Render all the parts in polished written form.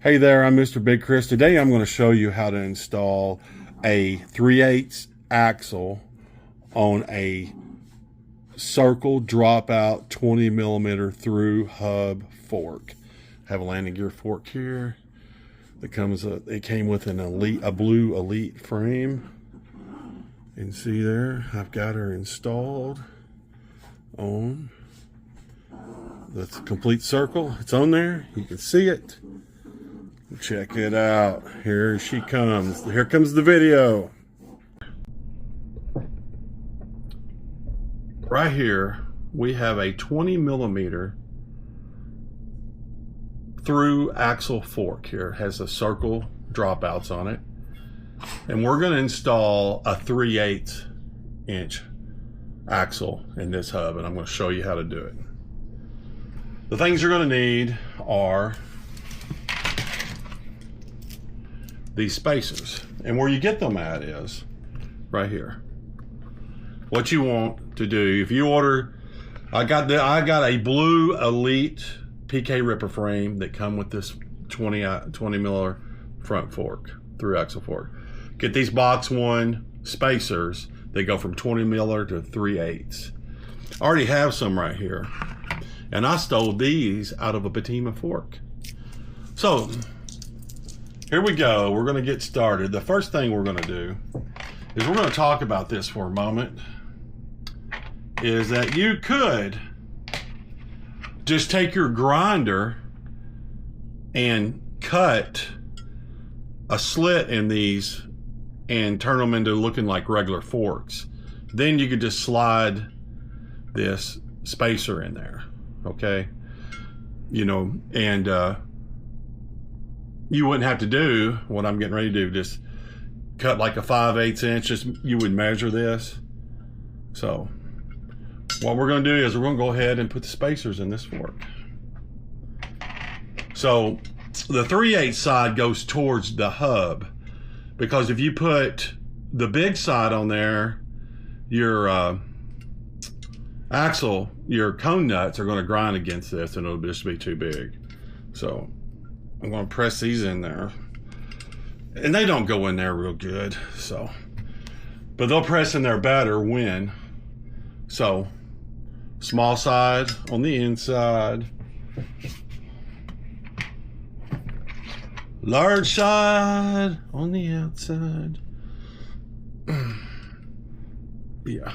Hey there, I'm Mr. Big Chris. Today I'm going to show you how to install a 3/8 axle on a Circle Dropout 20 millimeter through hub fork. I have a landing gear fork here that it came with a blue Elite frame. You can see there, I've got her installed on the complete circle. It's on there, you can see it. Check it out. Here she comes. Here comes the video. Right here, we have a 20 millimeter through axle fork here. It has a Circle dropouts on it. And we're going to install a 3/8 inch axle in this hub, and I'm going to show you how to do it. The things you're going to need are these spacers, and where you get them at is right here. What you want to do, if you order, I got a blue Elite PK Ripper frame that come with this 20 miller front fork, through axle fork. Get these box one spacers. They go from 20 miller to 3/8. I already have some right here, and I stole these out of a Batima fork. So here we go. We're going to get started. The first thing we're going to do is we're going to talk about this for a moment. Is that you could just take your grinder and cut a slit in these and turn them into looking like regular forks. Then you could just slide this spacer in there, okay? You know, and you wouldn't have to do what I'm getting ready to do. Just cut like a 5/8 inch. You would measure this. So what we're going to do is we're going to go ahead and put the spacers in this fork. So the 3/8 side goes towards the hub, because if you put the big side on there, your axle, your cone nuts are going to grind against this, and it'll just be too big. So I'm going to press these in there, and they don't go in there real good, so, but they'll press in there better when. So small side on the inside, large side on the outside. Yeah.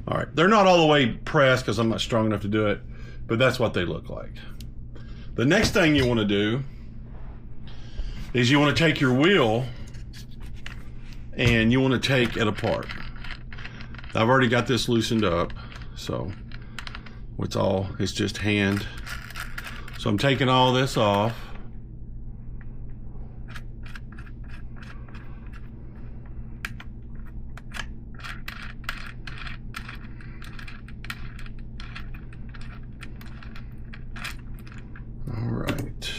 All right, they're not all the way pressed because I'm not strong enough to do it, but that's what they look like. The next thing you want to do is you want to take your wheel and you want to take it apart. I've already got this loosened up, so it's just hand. So I'm taking all this off. All right.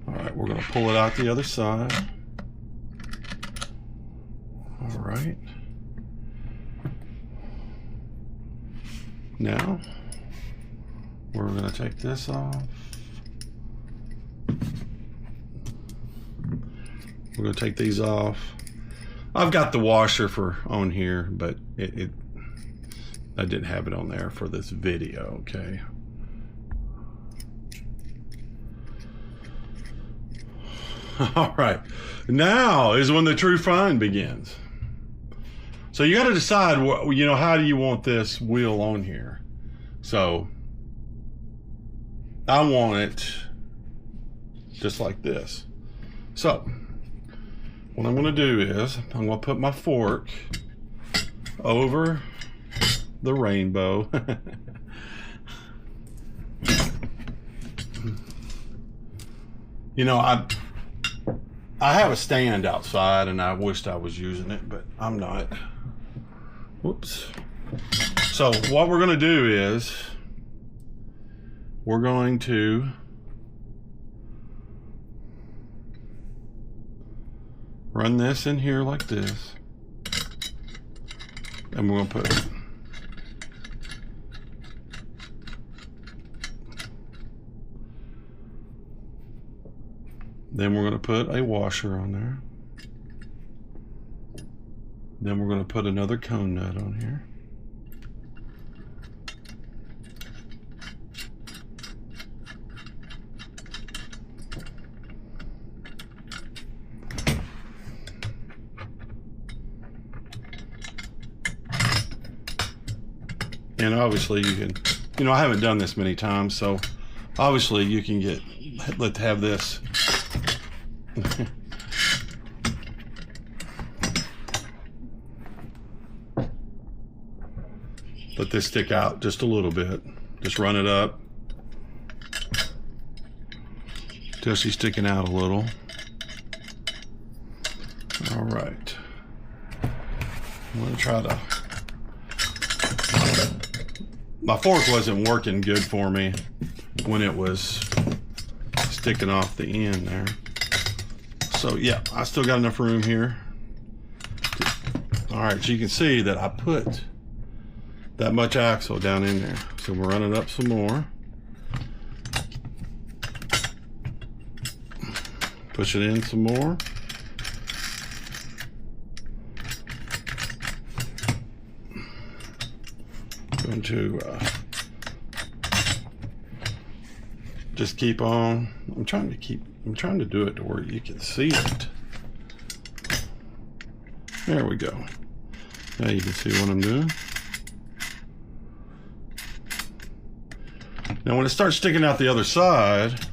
All right, we're going to pull it out the other side. All right. Now, we're going to take this off. We're going to take these off. I've got the washer on here, but I didn't have it on there for this video, okay? All right, now is when the true fun begins. So you got to decide, how do you want this wheel on here? So I want it just like this. So what I'm going to do is I'm going to put my fork over the rainbow. I have a stand outside and I wished I was using it, but I'm not. Whoops. So what we're going to do is we're going to run this in here like this, and we're going to put Then we're going to put a washer on there. Then we're going to put another cone nut on here. And obviously you can, you know, I haven't done this many times, so obviously you can let's have this. Let this stick out just a little bit. Just run it up till she's sticking out a little. All right. I'm gonna try to. My fork wasn't working good for me when it was sticking off the end there. So yeah, I still got enough room here. All right, so you can see that I put that much axle down in there. So we'll run it up some more. Push it in some more. Going to just keep on. I'm trying to do it to where you can see it. There we go. Now you can see what I'm doing. Now when it starts sticking out the other side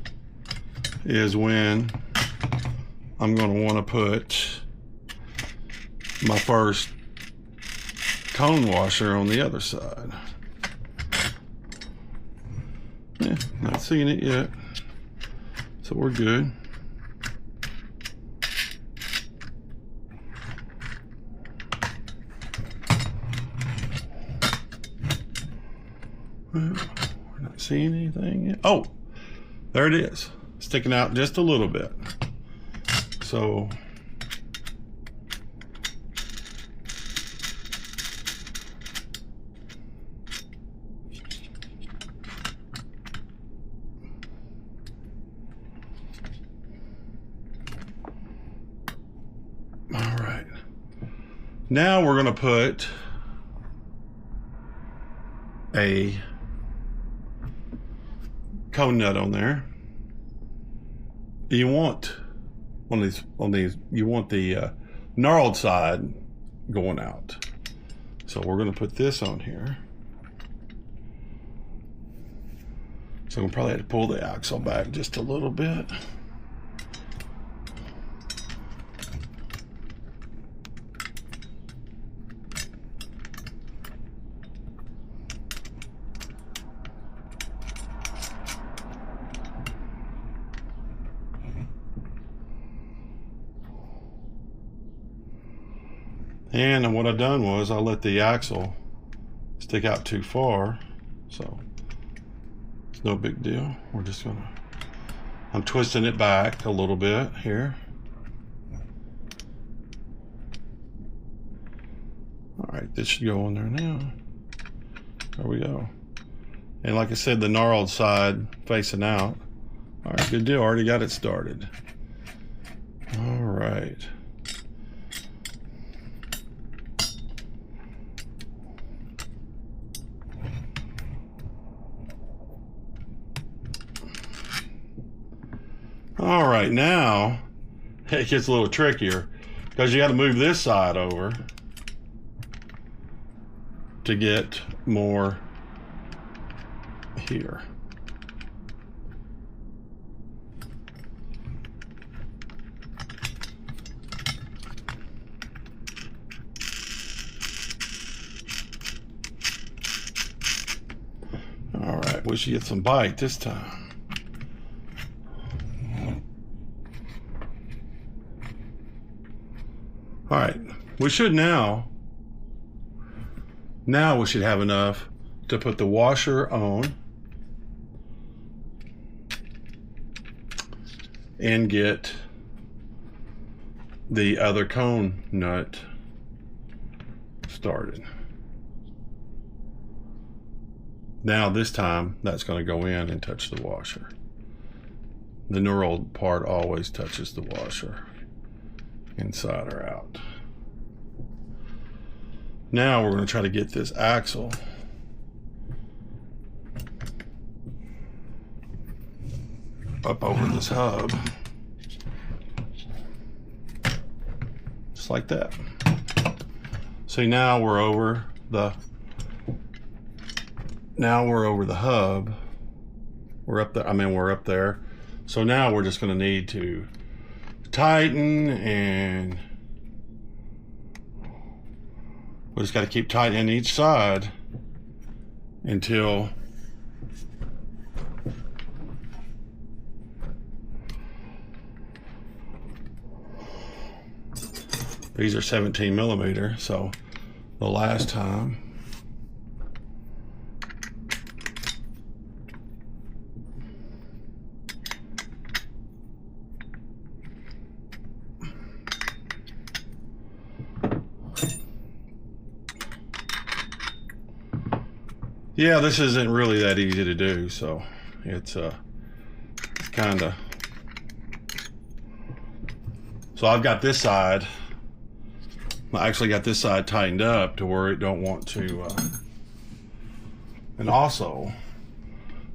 is when I'm going to want to put my first cone washer on the other side. Yeah, not seeing it yet, so we're good. Well, we're not seeing anything yet. Oh, there it is, sticking out just a little bit. So all right, now we're going to put a cone nut on there. You want on these you want the gnarled side going out. So we're going to put this on here. So we'll probably have to pull the axle back just a little bit. And what I've done was I let the axle stick out too far, so it's no big deal. We're just gonna, I'm twisting it back a little bit here. All right, this should go on there now. There we go. And like I said, the gnarled side facing out. All right, good deal, already got it started. All right. All right, now it gets a little trickier because you got to move this side over to get more here. All right, we should get some bite this time. All right, we should now we should have enough to put the washer on and get the other cone nut started. Now this time that's going to go in and touch the washer. The knurled part always touches the washer, inside or out. Now we're going to try to get this axle up over this hub, just like that. See, now we're over the hub. We're up there. I mean, we're up there. So now we're just going to need to tighten, and we just got to keep tightening each side until these are 17 millimeter. So the last time yeah, this isn't really that easy to do, so it's kind of. So I've got this side. I actually got this side tightened up to where it don't want to. And also,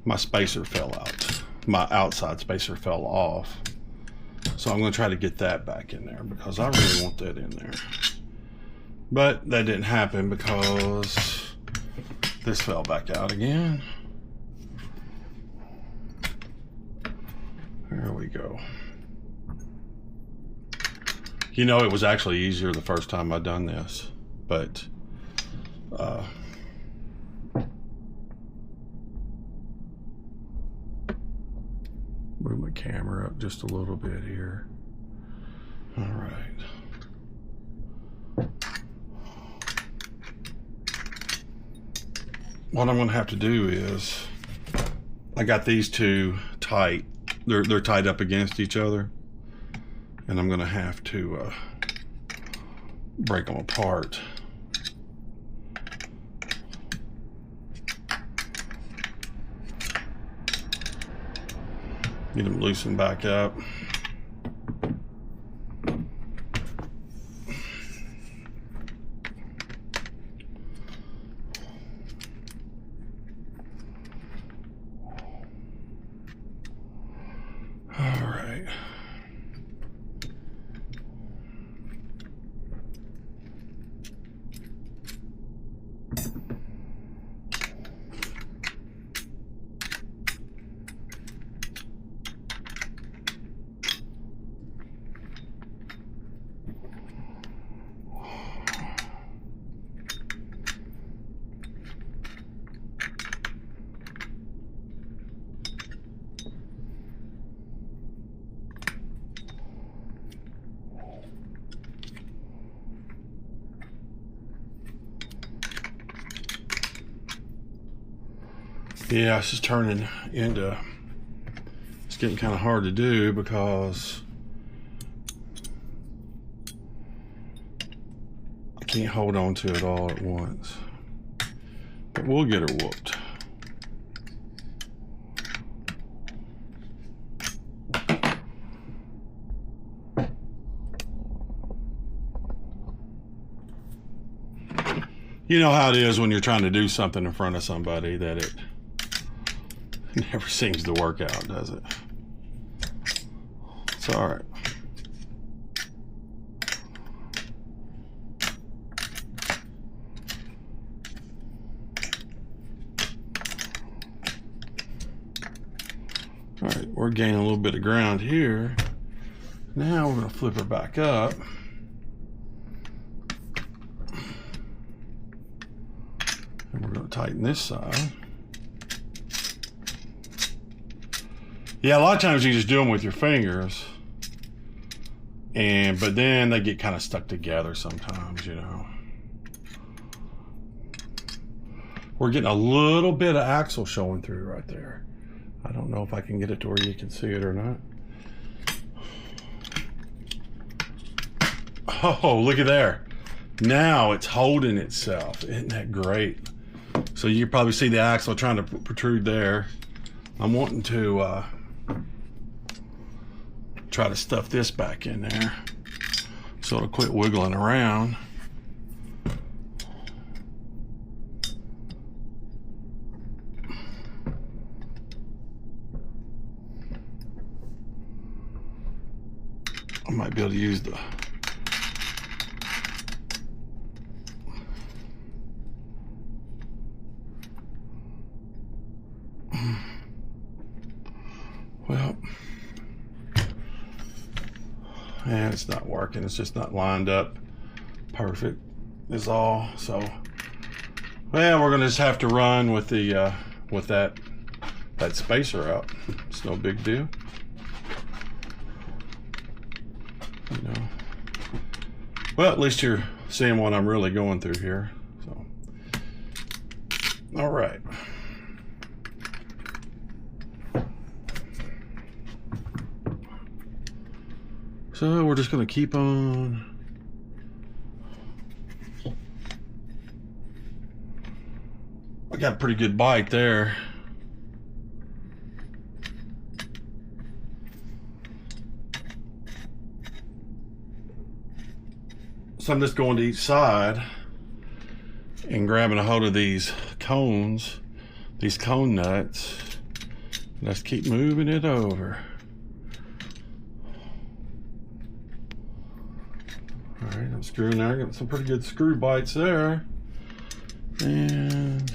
my spacer fell out. My outside spacer fell off. So I'm going to try to get that back in there because I really want that in there. But that didn't happen because this fell back out again. There we go. You know, it was actually easier the first time I done this, but move my camera up just a little bit here. All right. What I'm gonna have to do is, I got these two tight. They're tied up against each other, and I'm gonna have to break them apart. Get them loosened back up. All right. Yeah, it's just turning into, it's getting kind of hard to do because I can't hold on to it all at once. But we'll get her whooped. You know how it is when you're trying to do something in front of somebody that it never seems to work out, does it? It's all right. All right, we're gaining a little bit of ground here. Now we're going to flip her back up. And we're going to tighten this side. Yeah, a lot of times you just do them with your fingers, but then they get kind of stuck together sometimes, you know. We're getting a little bit of axle showing through right there. I don't know if I can get it to where you can see it or not. Oh, look at there. Now it's holding itself. Isn't that great? So you probably see the axle trying to protrude there. I'm wanting to try to stuff this back in there so it'll quit wiggling around. I might be able to use the well, and it's not working. It's just not lined up perfect is all. So, well, we're gonna just have to run with the with that spacer out. It's no big deal. You know. Well, at least you're seeing what I'm really going through here. So, all right. So we're just going to keep on. I got a pretty good bite there. So I'm just going to each side and grabbing a hold of these cones, these cone nuts. Let's keep moving it over. All right, I'm screwing there. Got some pretty good screw bites there. And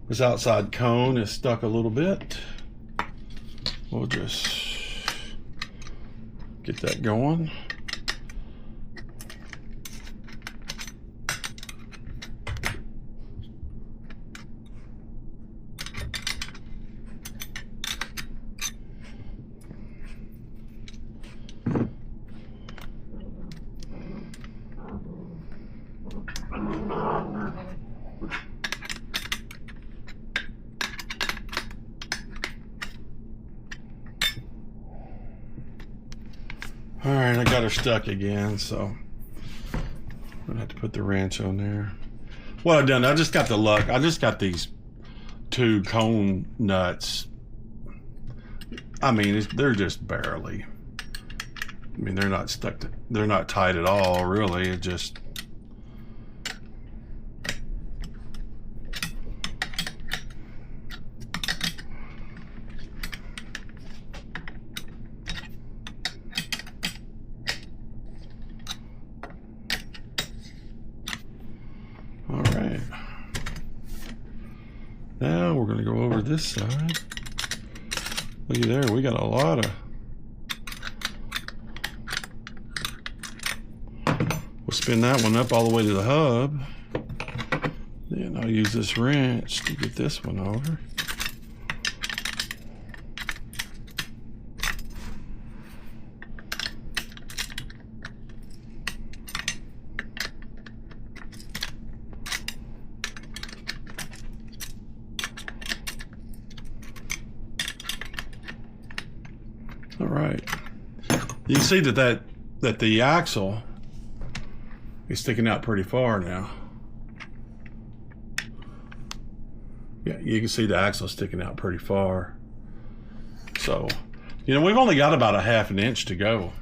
this outside cone is stuck a little bit. We'll just get that going. All right, I got her stuck again, so I'm gonna have to put the wrench on there. What I've done, I just got the luck. I just got these two cone nuts. I mean, they're just barely. I mean, they're not stuck. They're not tight at all, really. It just. All right. Now we're going to go over this side. Look at there, we got a lot of. We'll spin that one up all the way to the hub. Then I'll use this wrench to get this one over. All right, you can see that the axle is sticking out pretty far now. Yeah, you can see the axle sticking out pretty far. So, you know, we've only got about a ½ inch to go.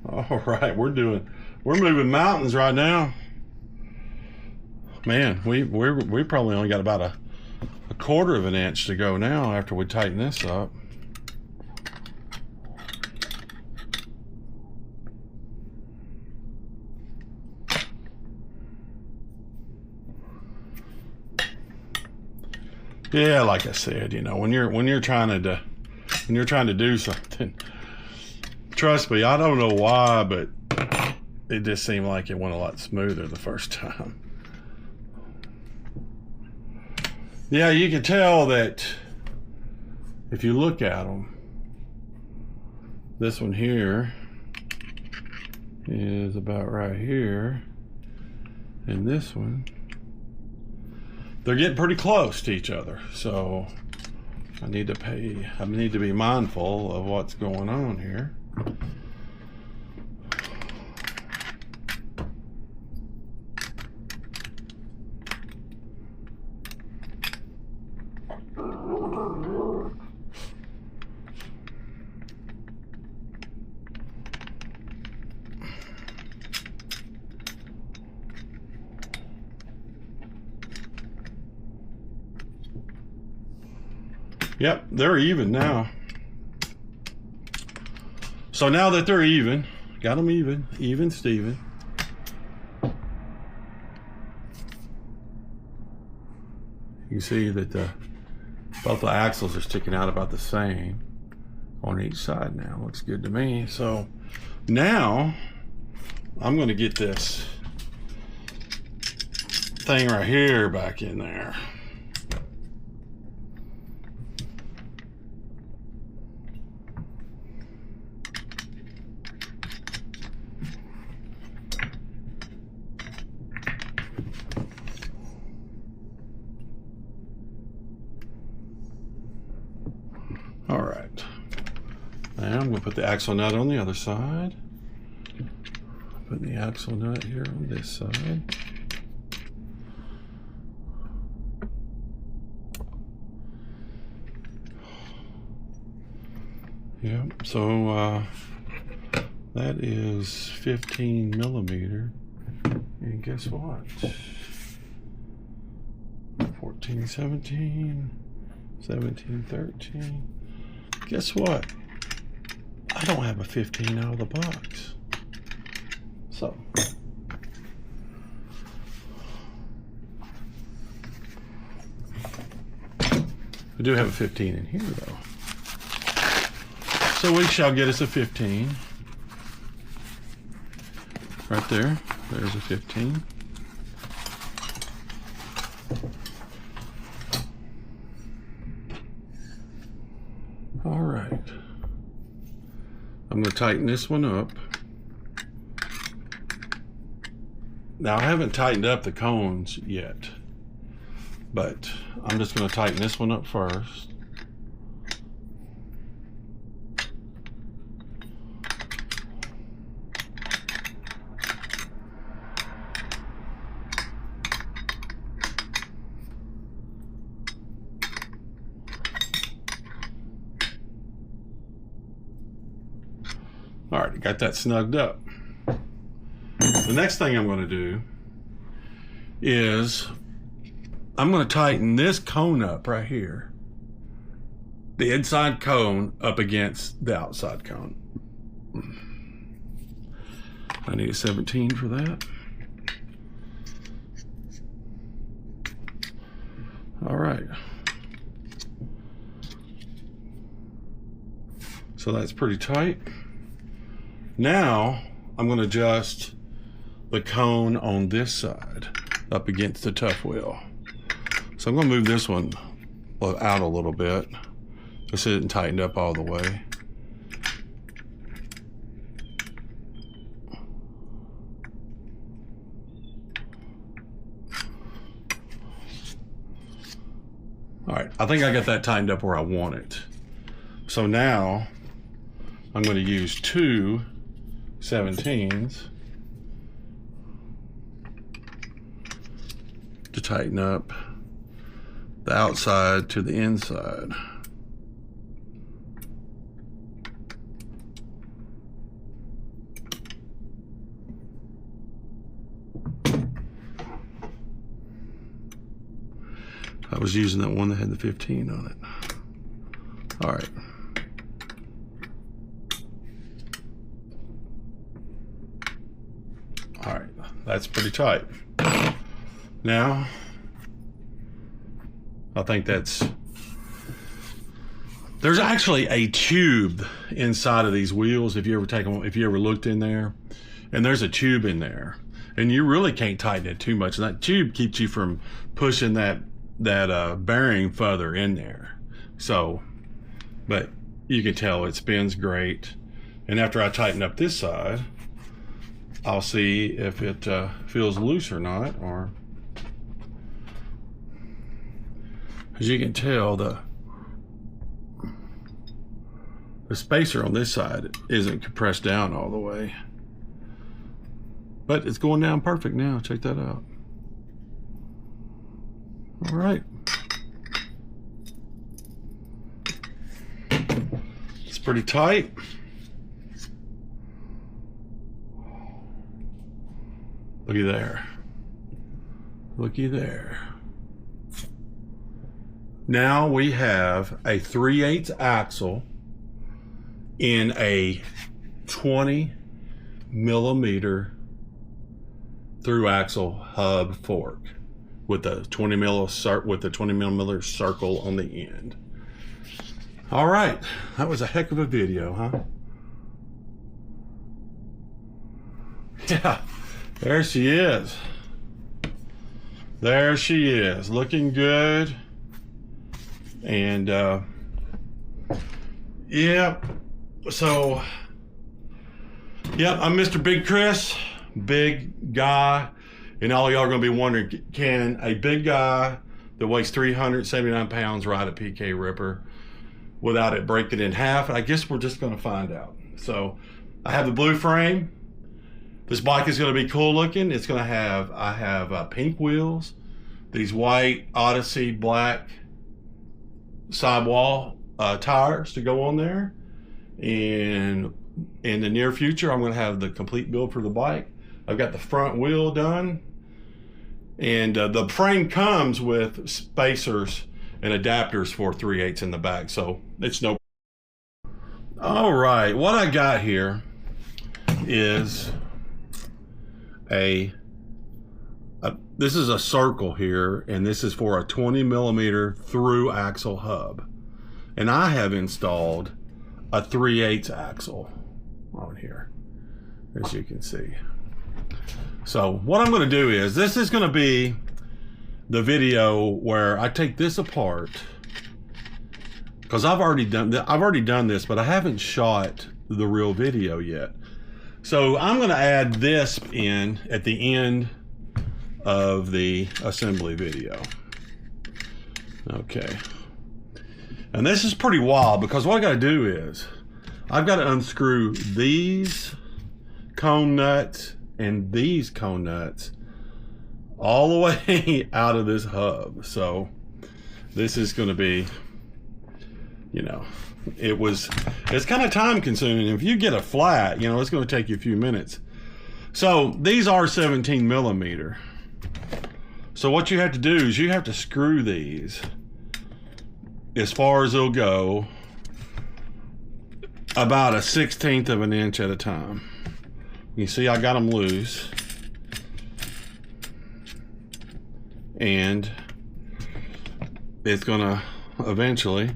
All right, we're moving mountains right now. Man, we probably only got about a ½ of an inch to go now after we tighten this up. Yeah, like I said, you know, when you're trying to do something, trust me, I don't know why, but it just seemed like it went a lot smoother the first time. Yeah, you can tell that if you look at them, this one here is about right here, and this one, they're getting pretty close to each other. So I need to be mindful of what's going on here. Yep, they're even now. So now that they're even, got them even Steven. You see that both the axles are sticking out about the same on each side now. Looks good to me. So now I'm going to get this thing right here back in there. All right, now I'm going to put the axle nut on the other side. Put the axle nut here on this side. Yep, so that is 15 millimeter. And guess what? 14, 17, 17, 13. Guess what? I don't have a 15 out of the box. So we do have a 15 in here though. So we shall get us a 15. Right there. There's a 15. All right. I'm going to tighten this one up. Now I haven't tightened up the cones yet, but I'm just going to tighten this one up first. All right, got that snugged up. The next thing I'm going to do is I'm going to tighten this cone up right here. The inside cone up against the outside cone. I need a 17 for that. All right. So that's pretty tight. Now I'm going to adjust the cone on this side up against the tough wheel. So I'm going to move this one out a little bit. This isn't tightened up all the way. All right, I think I got that tightened up where I want it. So now I'm going to use two 17s to tighten up the outside to the inside. I was using that one that had the 15 on it. All right. All right, that's pretty tight. Now, I think there's actually a tube inside of these wheels. If you ever looked in there, and there's a tube in there, and you really can't tighten it too much. And that tube keeps you from pushing that bearing further in there. So, but you can tell it spins great. And after I tighten up this side, I'll see if it feels loose or not. Or, as you can tell, the spacer on this side isn't compressed down all the way, but it's going down perfect now. Check that out. All right, it's pretty tight. Looky there. Looky there. Now we have a 3/8 axle in a 20 millimeter through axle hub fork with a 20 millimeter circle on the end. All right, that was a heck of a video, huh? Yeah, there she is. There she is, looking good. And yeah, so yeah, I'm Mr. Big Chris, big guy, and all y'all are gonna be wondering, can a big guy that weighs 379 pounds ride a PK Ripper without it breaking in half? I guess we're just gonna find out. So I have the blue frame. This bike is gonna be cool looking. It's gonna have, I have pink wheels, these white Odyssey black sidewall tires to go on there, and in the near future I'm going to have the complete build for the bike. I've got the front wheel done, and the frame comes with spacers and adapters for 3/8 in the back, so it's no. All right, what I got here is this is a circle here, and this is for a 20 millimeter through axle hub. And I have installed a 3/8 axle on here, as you can see. So what I'm gonna do is, this is gonna be the video where I take this apart, because I've already done this, but I haven't shot the real video yet. So I'm gonna add this in at the end of the assembly video. Okay, and this is pretty wild, because what I got to do is I've got to unscrew these cone nuts and these cone nuts all the way out of this hub. So this is going to be, you know, it's kind of time consuming. If you get a flat, you know, it's going to take you a few minutes. So these are 17 millimeter. So what you have to do is you have to screw these as far as they'll go, about a 1/16 of an inch at a time. You see I got them loose, and it's gonna eventually.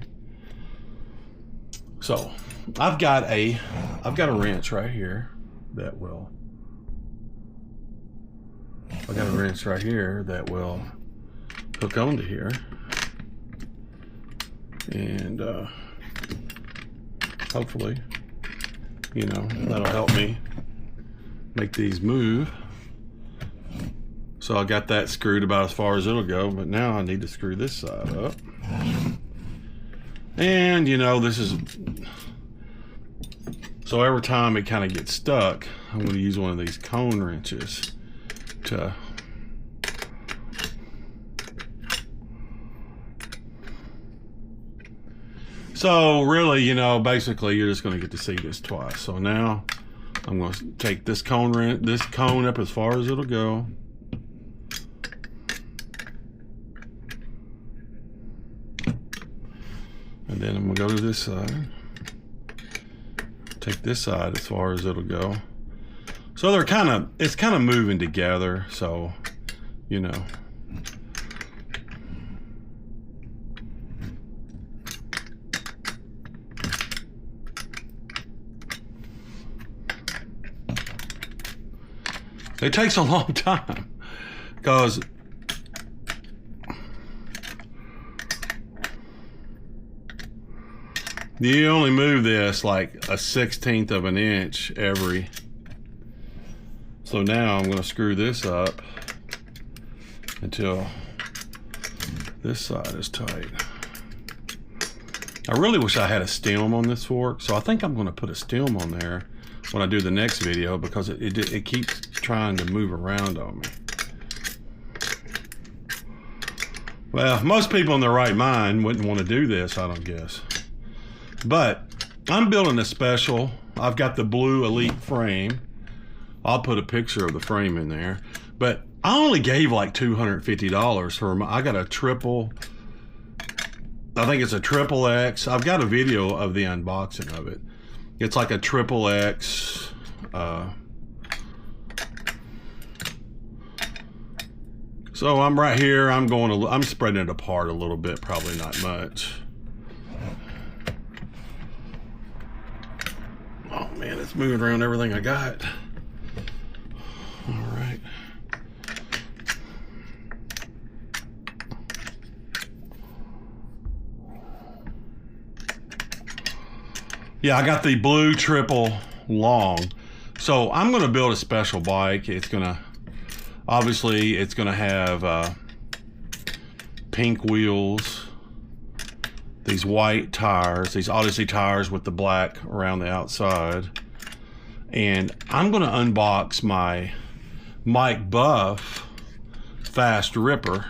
So I've got a wrench right here that will. I got a wrench right here that will hook onto here, and hopefully, you know, that'll help me make these move. So I got that screwed about as far as it'll go, but now I need to screw this side up. And you know, this is, so every time it kind of gets stuck, I'm going to use one of these cone wrenches to so really, you know, basically you're just going to get to see this twice. So now I'm going to take this cone up as far as it'll go, and then I'm going to go to this side, take this side as far as it'll go. So they're it's kind of moving together, so, you know. It takes a long time, because you only move this like a 1/16 of an inch every. So now I'm going to screw this up until this side is tight. I really wish I had a stem on this fork, so I think I'm going to put a stem on there when I do the next video, because it keeps trying to move around on me. Well, most people in their right mind wouldn't want to do this, I don't guess. But I'm building a special. I've got the blue Elite frame. I'll put a picture of the frame in there. But I only gave like $250 for I got a triple I think it's a triple X. I've got a video of the unboxing of it. It's like a triple X. So I'm right here. I'm spreading it apart a little bit, probably not much. Oh man, it's moving around everything I got. All right. Yeah, I got the blue triple long. So I'm going to build a special bike. It's going to, obviously, it's going to have pink wheels, these white tires, these Odyssey tires with the black around the outside. And I'm going to unbox my Mike Buff Fast Ripper.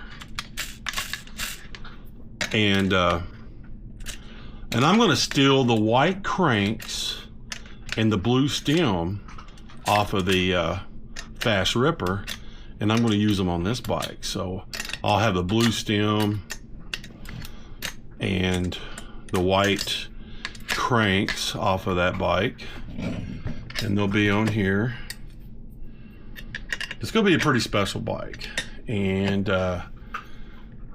And I'm going to steal the white cranks and the blue stem off of the Fast Ripper, and I'm going to use them on this bike. So I'll have the blue stem and the white cranks off of that bike, and they'll be on here. It's going to be a pretty special bike. And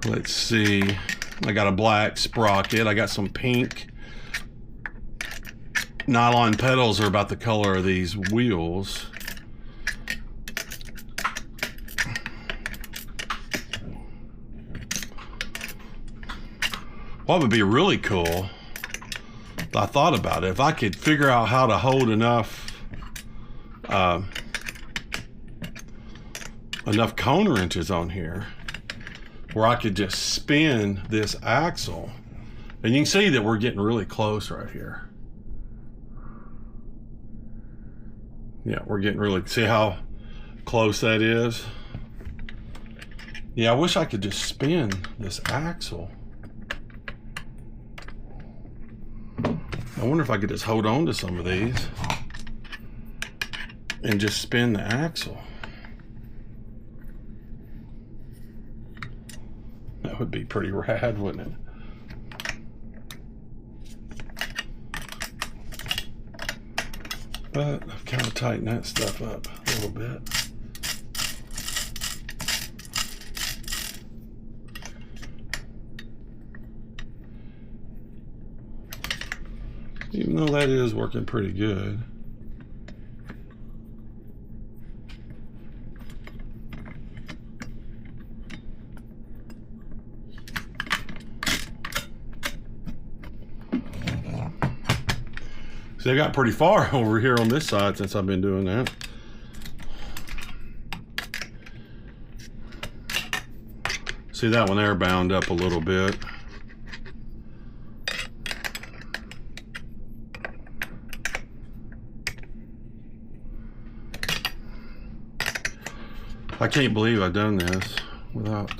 let's see. I got a black sprocket. I got some pink nylon pedals are about the color of these wheels. What would be really cool, I thought about it, if I could figure out how to hold enough cone wrenches on here where I could just spin this axle. And you can see that we're getting really close right here. Yeah, we're getting really, see how close that is? Yeah, I wish I could just spin this axle. I wonder if I could just hold on to some of these and just spin the axle. That would be pretty rad, wouldn't it? But I've kind of tightened that stuff up a little bit. Even though that is working pretty good. See, I got pretty far over here on this side since I've been doing that. See, that one there bound up a little bit. I can't believe I've done this without.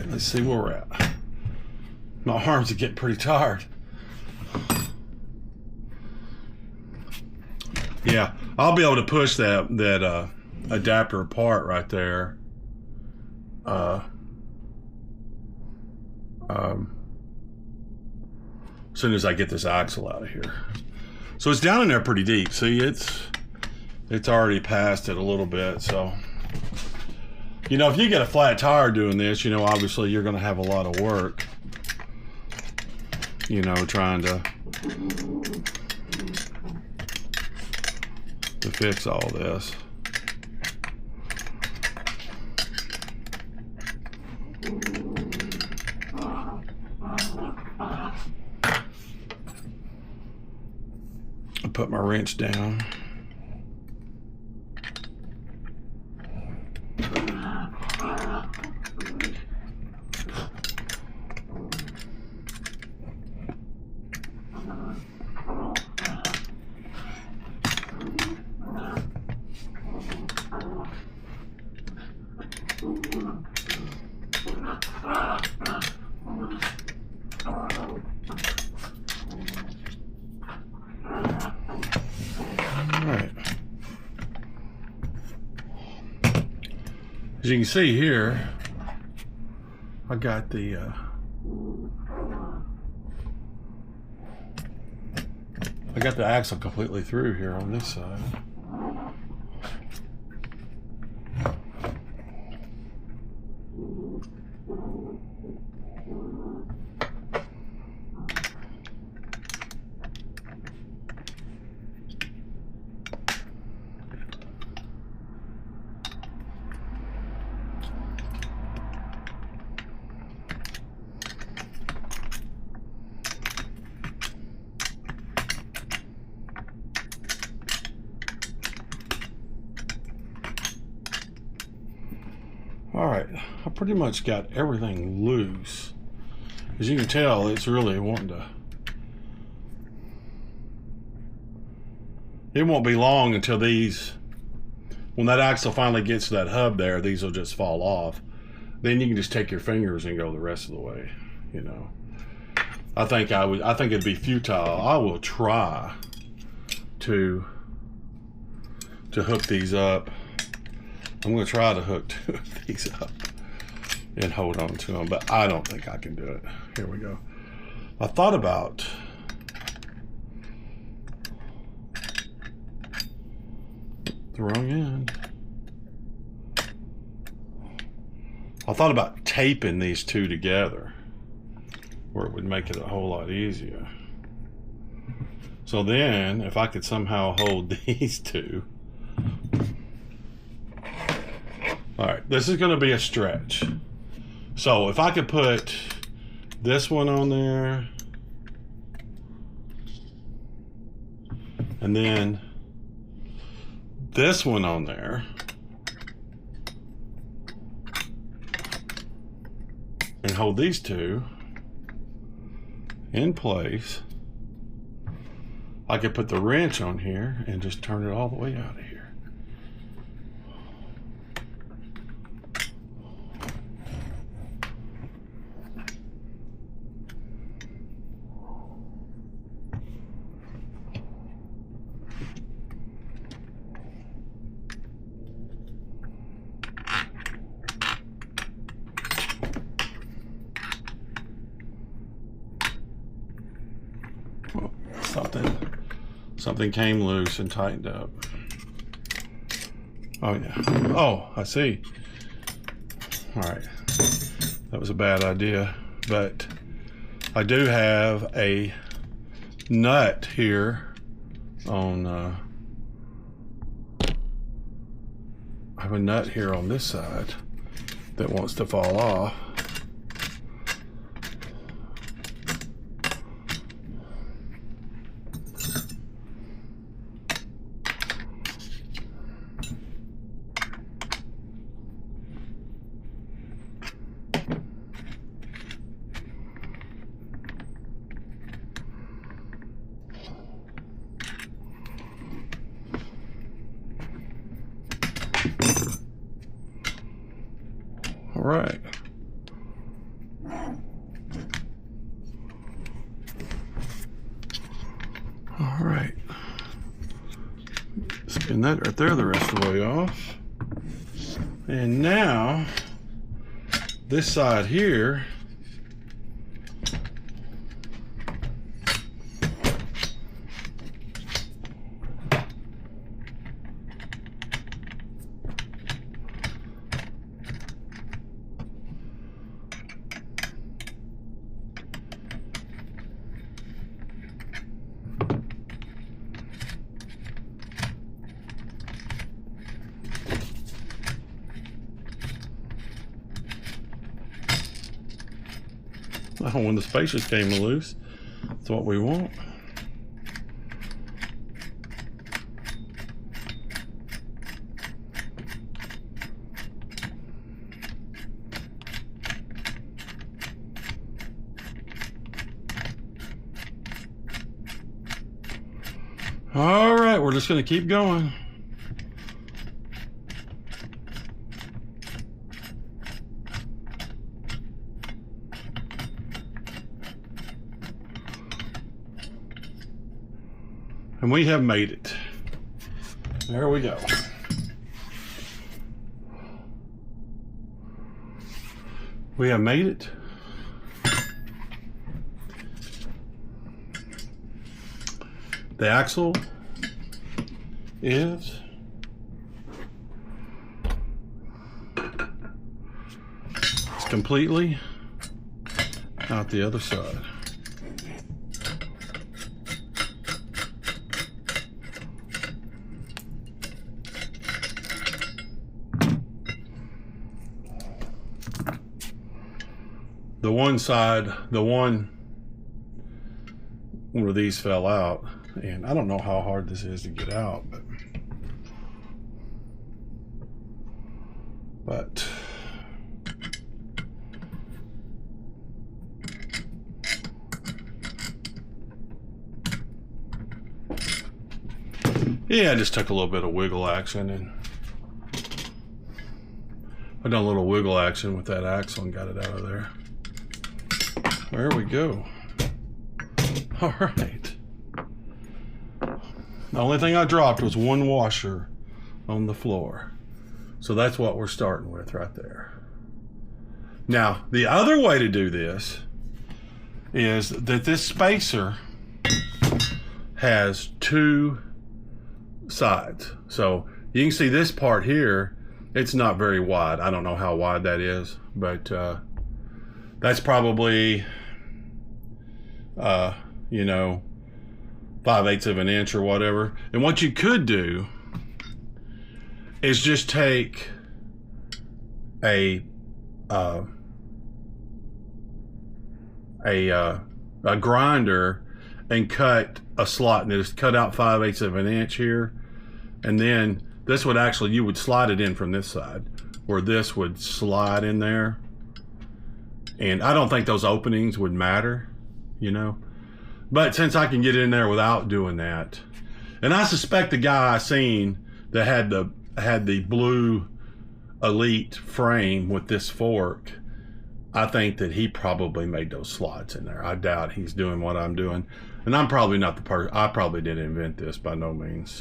Let's see where we're at. My arms are getting pretty tired. Yeah, I'll be able to push that adapter apart right there. As soon as I get this axle out of here. So it's down in there pretty deep. See, it's already past it a little bit, so. You know, if you get a flat tire doing this, you know, obviously you're going to have a lot of work, you know, trying to fix all this. I put my wrench down. Alright. As you can see here, I got the axle completely through here on this side. Alright, I pretty much got everything loose. As you can tell, it's really wanting to... It won't be long until these... When that axle finally gets to that hub there, these will just fall off. Then you can just take your fingers and go the rest of the way, you know. I think it'd be futile. I will try to hook these up. I'm going to try to hook two of these up and hold on to them, but I don't think I can do it. Here we go. I thought about the wrong end. I thought about taping these two together where it would make it a whole lot easier. So then, if I could somehow hold these two. Alright, this is going to be a stretch. So if I could put this one on there, and then this one on there, and hold these two in place, I could put the wrench on here and just turn it all the way out of here. Something came loose and tightened up. Oh yeah. Oh, I see. All right. That was a bad idea, but I do have a nut here on I have a nut here on this side that wants to fall off. All right. All right. Spin that right there the rest of the way off. And now, this side here, when the spacers came loose, that's what we want. All right, we're just going to keep going. And we have made it. There we go. We have made it. The axle is completely out the other side. The one side, one of these fell out, and I don't know how hard this is to get out, but yeah, I just took a little bit of wiggle action, and I done a little wiggle action with that axle and got it out of there. There we go. All right. The only thing I dropped was one washer on the floor. So that's what we're starting with right there. Now, the other way to do this is that this spacer has two sides. So you can see this part here, it's not very wide. I don't know how wide that is, but that's probably, you know, 5/8 of an inch or whatever. And what you could do is just take a grinder and cut a slot, and just cut out 5/8 of an inch here, and then this would actually, you would slide it in from this side, where this would slide in there. And I don't think those openings would matter, you know, but since I can get in there without doing that, and I suspect the guy I seen that had the blue Elite frame with this fork, I think that he probably made those slots in there. I doubt he's doing what I'm doing, and I'm probably not the person. I probably didn't invent this by no means.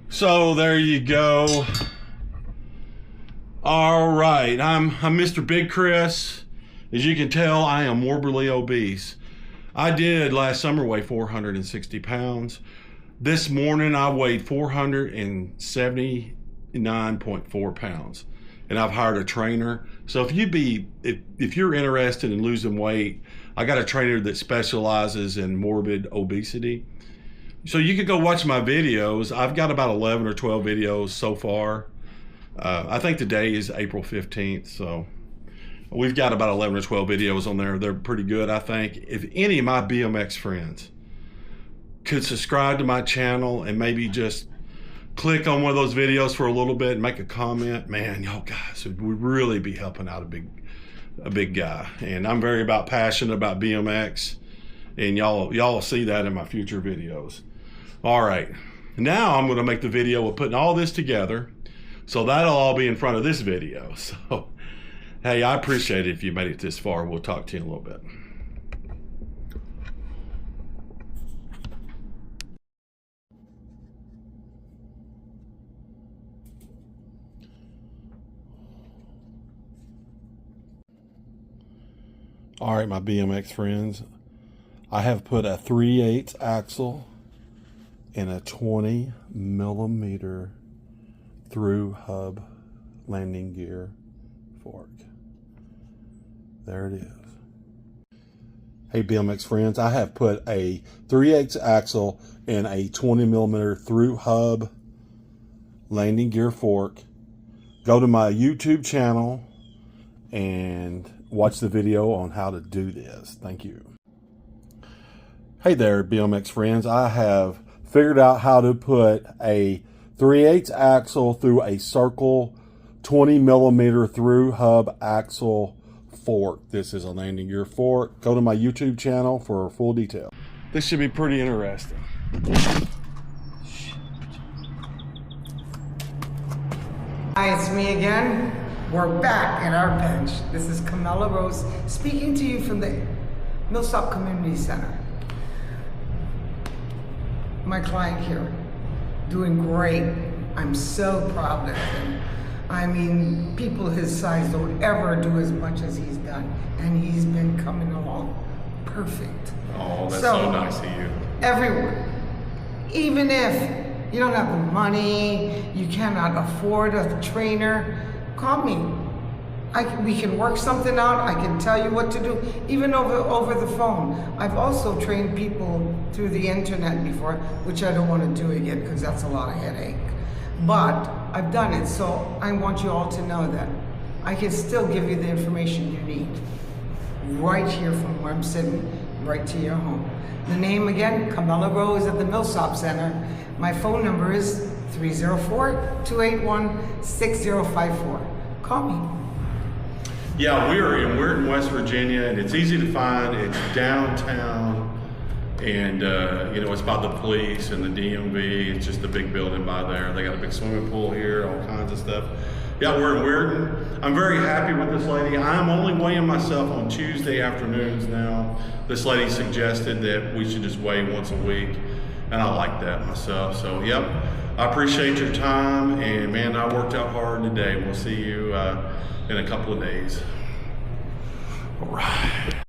So there you go. All right, I'm Mr. Big Chris. As you can tell, I am morbidly obese. I did last summer weigh 460 pounds. This morning I weighed 479.4 pounds, and I've hired a trainer. So if you're interested in losing weight, I got a trainer that specializes in morbid obesity. So you could go watch my videos. I've got about 11 or 12 videos so far. I think today is April 15th, so we've got about 11 or 12 videos on there. They're pretty good, I think. If any of my BMX friends could subscribe to my channel and maybe just click on one of those videos for a little bit and make a comment, man, y'all guys would really be helping out a big guy. And I'm very passionate about BMX, and y'all will see that in my future videos. All right, now I'm going to make the video of putting all this together. So that'll all be in front of this video. So, hey, I appreciate it if you made it this far. We'll talk to you in a little bit. All right, my BMX friends, I have put a 3/8 axle in a 20mm through hub landing gear fork. There it is. Hey BMX friends, I have put a 3/8 axle in a 20mm through hub landing gear fork. Go to my YouTube channel and watch the video on how to do this. Thank you. Hey there BMX friends, I have figured out how to put a 3/8 axle through a Circle 20mm through hub axle fork. This is a landing gear fork. Go to my YouTube channel for full detail. This should be pretty interesting. Hi, it's me again. We're back at our bench. This is Camilla Rose speaking to you from the Millstop Community Center. my client here. Doing great. I'm so proud of him. I mean, people his size don't ever do as much as he's done, and he's been coming along perfect. Oh, that's so nice of you. Everyone, even if you don't have the money, you cannot afford a trainer, call me. We can work something out. I can tell you what to do, even over the phone. I've also trained people through the internet before, which I don't want to do again because that's a lot of headache. But I've done it, so I want you all to know that I can still give you the information you need right here from where I'm sitting, right to your home. The name again, Camilla Rose at the Millsop Center. My phone number is 304-281-6054. Call me. Yeah, we're in West Virginia, and it's easy to find. It's downtown, and you know, it's by the police and the DMV. It's just a big building by there. They got a big swimming pool here, all kinds of stuff. Yeah, we're in Weirton. I'm very happy with this lady. I'm only weighing myself on Tuesday afternoons now. This lady suggested that we should just weigh once a week, and I like that myself. So, yep, I appreciate your time, and man, I worked out hard today. We'll see you in a couple of days. All right.